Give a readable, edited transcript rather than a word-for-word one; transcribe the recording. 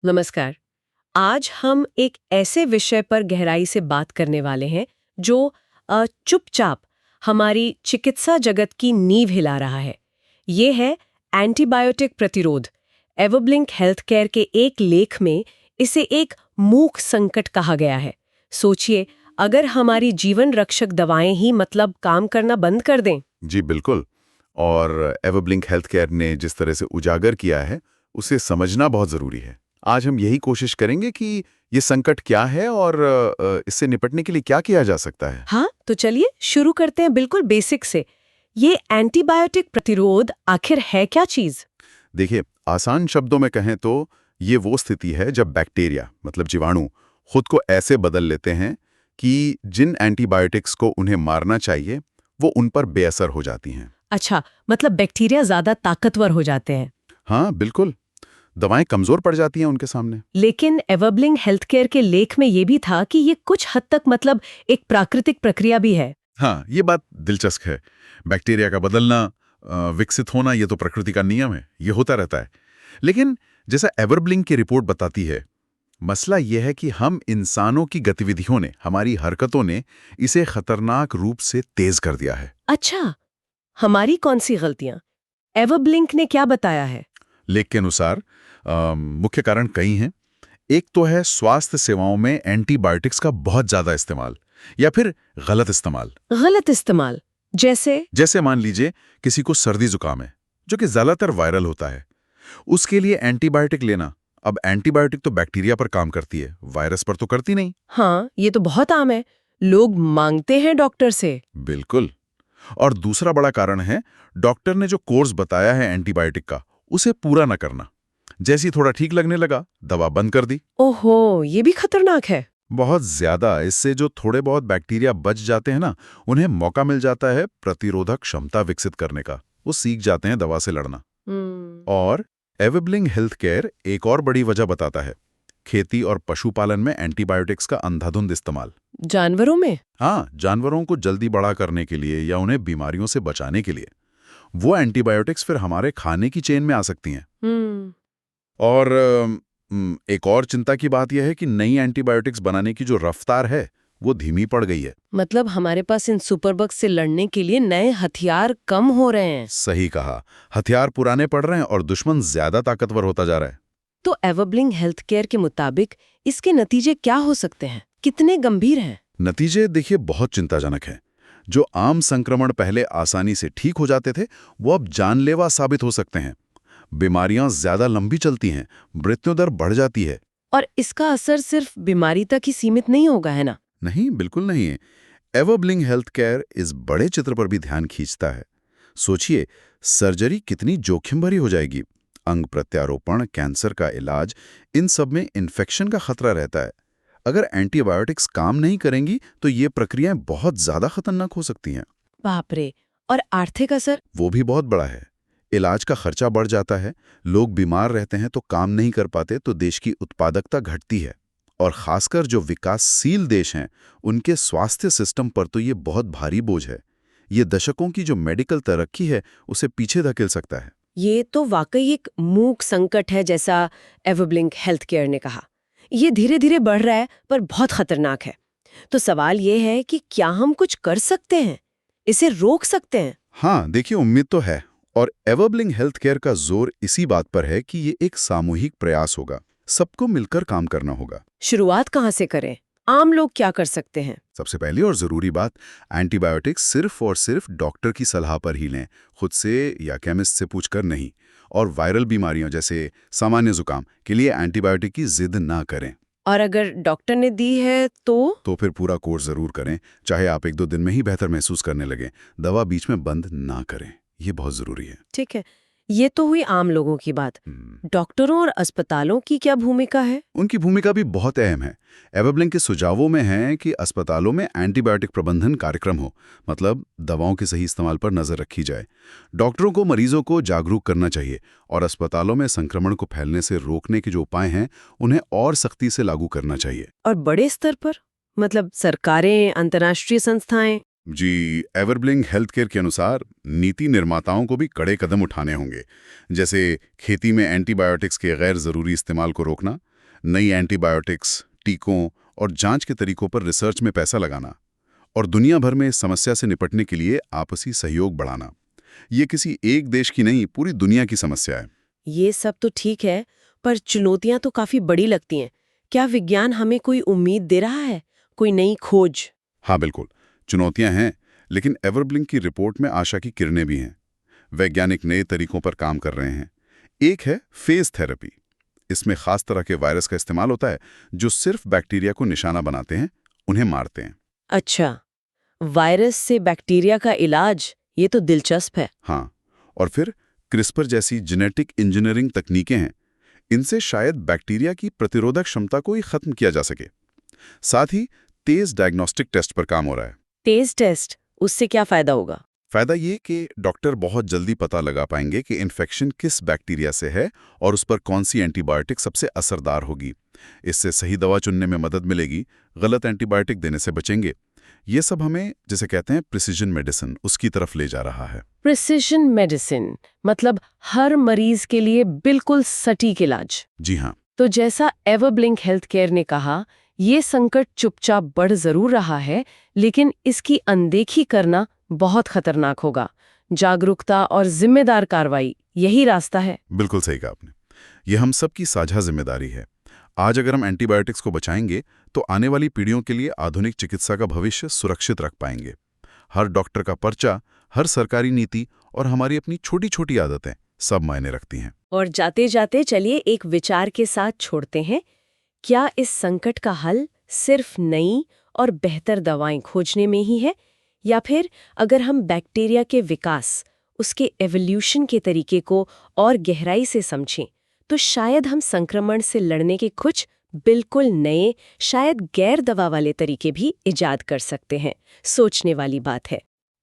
नमस्कार। आज हम एक ऐसे विषय पर गहराई से बात करने वाले हैं जो चुपचाप हमारी चिकित्सा जगत की नींव हिला रहा है। ये है एंटीबायोटिक प्रतिरोध। एवरब्लिंक हेल्थ केयर के एक लेख में इसे एक मूक संकट कहा गया है। सोचिए, अगर हमारी जीवन रक्षक दवाएं ही मतलब काम करना बंद कर दें। जी बिल्कुल। और एवरब्लिंक हेल्थ केयर ने जिस तरह से उजागर किया है उसे समझना बहुत ज़रूरी है। आज हम यही कोशिश करेंगे कि ये संकट क्या है और इससे निपटने के लिए क्या किया जा सकता है। हाँ, तो चलिए शुरू करते हैं बिल्कुल बेसिक से। ये एंटीबायोटिक प्रतिरोध आखिर है क्या चीज? देखिए, आसान शब्दों में कहें तो ये वो स्थिति है जब बैक्टीरिया मतलब जीवाणु खुद को ऐसे बदल लेते हैं कि जिन एंटीबायोटिक्स को उन्हें मारना चाहिए वो उन पर बेअसर हो जाती हैं। अच्छा, मतलब बैक्टीरिया ज्यादा ताकतवर हो जाते हैं। हाँ बिल्कुल, दवाएं कमज़ोर पड़ जाती हैं उनके सामने। लेकिन एवरब्लिंक हेल्थ केयर के लेख में ये भी था कि ये कुछ हद तक मतलब एक प्राकृतिक प्रक्रिया भी है। हाँ, ये बात दिलचस्प है। बैक्टीरिया का बदलना, विकसित होना, ये तो प्रकृति का नियम है, ये होता रहता है। लेकिन जैसा एवरब्लिंक की रिपोर्ट बताती है, मसला यह है कि हम इंसानों की गतिविधियों ने, हमारी हरकतों ने इसे खतरनाक रूप से तेज कर दिया है। अच्छा, हमारी कौन सी गलतियां? एवरब्लिंक ने क्या बताया है? लेख के अनुसार मुख्य कारण कई हैं। एक तो है स्वास्थ्य सेवाओं में एंटीबायोटिक्स का बहुत ज्यादा इस्तेमाल या फिर गलत इस्तेमाल। गलत इस्तेमाल जैसे? जैसे मान लीजिए किसी को सर्दी जुकाम है, जो कि ज्यादातर वायरल होता है, उसके लिए एंटीबायोटिक लेना। अब एंटीबायोटिक तो बैक्टीरिया पर काम करती है, वायरस पर तो करती नहीं। हाँ, ये तो बहुत आम है। लोग मांगते हैं डॉक्टर से। बिल्कुल। और दूसरा बड़ा कारण है डॉक्टर ने जो कोर्स बताया है एंटीबायोटिक का उसे पूरा न करना। जैसे ही थोड़ा ठीक लगने लगा, दवा बंद कर दी। ओहो, ये भी खतरनाक है। बहुत ज्यादा। इससे जो थोड़े बहुत बैक्टीरिया बच जाते हैं ना, उन्हें मौका मिल जाता है प्रतिरोधक क्षमता विकसित करने का। वो सीख जाते हैं दवा से लड़ना। और एवरब्लिंक हेल्थ केयर एक और बड़ी वजह बताता है, खेती और पशुपालन में एंटीबायोटिक्स का अंधाधुंध इस्तेमाल। जानवरों में? हाँ, जानवरों को जल्दी बड़ा करने के लिए या उन्हें बीमारियों से बचाने के लिए वो एंटीबायोटिक्स फिर हमारे खाने की चेन में आ सकती हैं। और एक और चिंता की बात यह है कि नई एंटीबायोटिक्स बनाने की जो रफ्तार है वो धीमी पड़ गई है। मतलब हमारे पास इन सुपरबग्स से लड़ने के लिए नए हथियार कम हो रहे हैं। सही कहा, हथियार पुराने पड़ रहे हैं और दुश्मन ज्यादा ताकतवर होता जा रहा है। तो एवरब्लिंक हेल्थ केयर के मुताबिक इसके नतीजे क्या हो सकते हैं? कितने गंभीर हैं? नतीजे देखिए बहुत चिंताजनक हैं। जो आम संक्रमण पहले आसानी से ठीक हो जाते थे वो अब जानलेवा साबित हो सकते हैं। बीमारियां ज्यादा लंबी चलती हैं, मृत्यु दर बढ़ जाती है। और इसका असर सिर्फ बीमारी तक ही सीमित नहीं होगा, है ना? नहीं, बिल्कुल नहीं है। एवरब्लिंक हेल्थ केयर इस बड़े चित्र पर भी ध्यान खींचता है। सोचिए, सर्जरी कितनी जोखिम भरी हो जाएगी। अंग प्रत्यारोपण, कैंसर का इलाज, इन सब में इन्फेक्शन का खतरा रहता है। अगर एंटीबायोटिक्स काम नहीं करेंगी तो ये प्रक्रियाएं बहुत ज्यादा खतरनाक हो सकती हैं। बाप रे। और आर्थिक असर? वो भी बहुत बड़ा है। इलाज का खर्चा बढ़ जाता है, लोग बीमार रहते हैं तो काम नहीं कर पाते, तो देश की उत्पादकता घटती है। और खासकर जो विकासशील देश हैं उनके स्वास्थ्य सिस्टम पर तो ये बहुत भारी बोझ है। ये दशकों की जो मेडिकल तरक्की है उसे पीछे धकेल सकता है। ये तो वाकई एक मूक संकट है, जैसा एवरब्लिंक हेल्थ केयर ने कहा। ये धीरे धीरे बढ़ रहा है पर बहुत खतरनाक है। तो सवाल ये है कि क्या हम कुछ कर सकते हैं, इसे रोक सकते हैं? हाँ देखिए, उम्मीद तो है। और एवरब्लिंक हेल्थ केयर का जोर इसी बात पर है कि ये एक सामूहिक प्रयास होगा, सबको मिलकर काम करना होगा। शुरुआत कहाँ से करें? आम लोग क्या कर सकते हैं? सबसे पहली और जरूरी बात, एंटीबायोटिक्स सिर्फ और सिर्फ डॉक्टर की सलाह पर ही लें, खुद से या केमिस्ट से पूछकर नहीं। और वायरल बीमारियों जैसे सामान्य जुकाम के लिए एंटीबायोटिक की जिद ना करें। और अगर डॉक्टर ने दी है तो फिर पूरा कोर्स जरूर करें, चाहे आप 1-2 दिन में ही बेहतर महसूस करने लगें। दवा बीच में बंद ना करें, ये बहुत जरूरी है। ठीक है। ये तो हुई आम लोगों की बात। डॉक्टरों और अस्पतालों की क्या भूमिका है? उनकी भूमिका भी बहुत अहम है। एवरब्लिंक के सुझावों में है कि अस्पतालों में एंटीबायोटिक प्रबंधन कार्यक्रम हो, मतलब दवाओं के सही इस्तेमाल पर नजर रखी जाए। डॉक्टरों को मरीजों को जागरूक करना चाहिए और अस्पतालों में संक्रमण को फैलने से रोकने के जो उपाय हैं उन्हें और सख्ती से लागू करना चाहिए। और बड़े स्तर पर, मतलब सरकारें, अंतर्राष्ट्रीय संस्थाएं? जी, एवरब्लिंक हेल्थ केयर के अनुसार नीति निर्माताओं को भी कड़े कदम उठाने होंगे, जैसे खेती में एंटीबायोटिक्स के गैर जरूरी इस्तेमाल को रोकना, नई एंटीबायोटिक्स, टीकों और जांच के तरीकों पर रिसर्च में पैसा लगाना और दुनिया भर में इस समस्या से निपटने के लिए आपसी सहयोग बढ़ाना, ये किसी एक देश की नहीं, पूरी दुनिया की समस्या है। ये सब तो ठीक है, पर चुनौतियां तो काफी बड़ी लगती हैं। क्या विज्ञान हमें कोई उम्मीद दे रहा है, कोई नई खोज? हाँ बिल्कुल, चुनौतियां हैं, लेकिन एवरब्लिंक की रिपोर्ट में आशा की किरणें भी हैं। वैज्ञानिक नए तरीकों पर काम कर रहे हैं। एक है फेज थेरेपी। इसमें खास तरह के वायरस का इस्तेमाल होता है जो सिर्फ बैक्टीरिया को निशाना बनाते हैं, उन्हें मारते हैं। अच्छा, वायरस से बैक्टीरिया का इलाज, ये तो दिलचस्प है। हाँ, और फिर क्रिस्पर जैसी जेनेटिक इंजीनियरिंग तकनीकें हैं। इनसे शायद बैक्टीरिया की प्रतिरोधक क्षमता को ही खत्म किया जा सके। साथ ही तेज डायग्नोस्टिक टेस्ट पर काम हो रहा है। तेज टेस्ट, उससे क्या फायदा होगा? फायदा ये कि डॉक्टर बहुत जल्दी पता लगा पाएंगे कि इन्फेक्शन किस बैक्टीरिया से है और उस पर कौन सी एंटीबायोटिक सबसे असरदार होगी। इससे सही दवा चुनने में मदद मिलेगी, गलत एंटीबायोटिक देने से बचेंगे। ये सब हमें, जिसे कहते हैं प्रिसीजन मेडिसिन, उसकी तरफ ले जा रहा है। प्रिसिशन मेडिसिन मतलब हर मरीज के लिए बिल्कुल सटीक इलाज। जी हाँ। तो जैसा एवरब्लिंक हेल्थ केयर ने कहा, ये संकट चुपचाप बढ़ जरूर रहा है, लेकिन इसकी अनदेखी करना बहुत खतरनाक होगा। जागरूकता और जिम्मेदार कार्रवाई, यही रास्ता है। बिल्कुल सही कहा आपने। ये हम सब की साझा जिम्मेदारी है। आज अगर हम एंटीबायोटिक्स को बचाएंगे तो आने वाली पीढ़ियों के लिए आधुनिक चिकित्सा का भविष्य सुरक्षित रख पाएंगे। हर डॉक्टर का पर्चा, हर सरकारी नीति और हमारी अपनी छोटी छोटी आदतें सब मायने रखती हैं। और जाते जाते चलिए एक विचार के साथ छोड़ते हैं। क्या इस संकट का हल सिर्फ नई और बेहतर दवाएं खोजने में ही है, या फिर अगर हम बैक्टीरिया के विकास, उसके एवोल्यूशन के तरीके को और गहराई से समझें, तो शायद हम संक्रमण से लड़ने के कुछ बिल्कुल नए, शायद गैर दवा वाले तरीके भी इजाद कर सकते हैं। सोचने वाली बात है।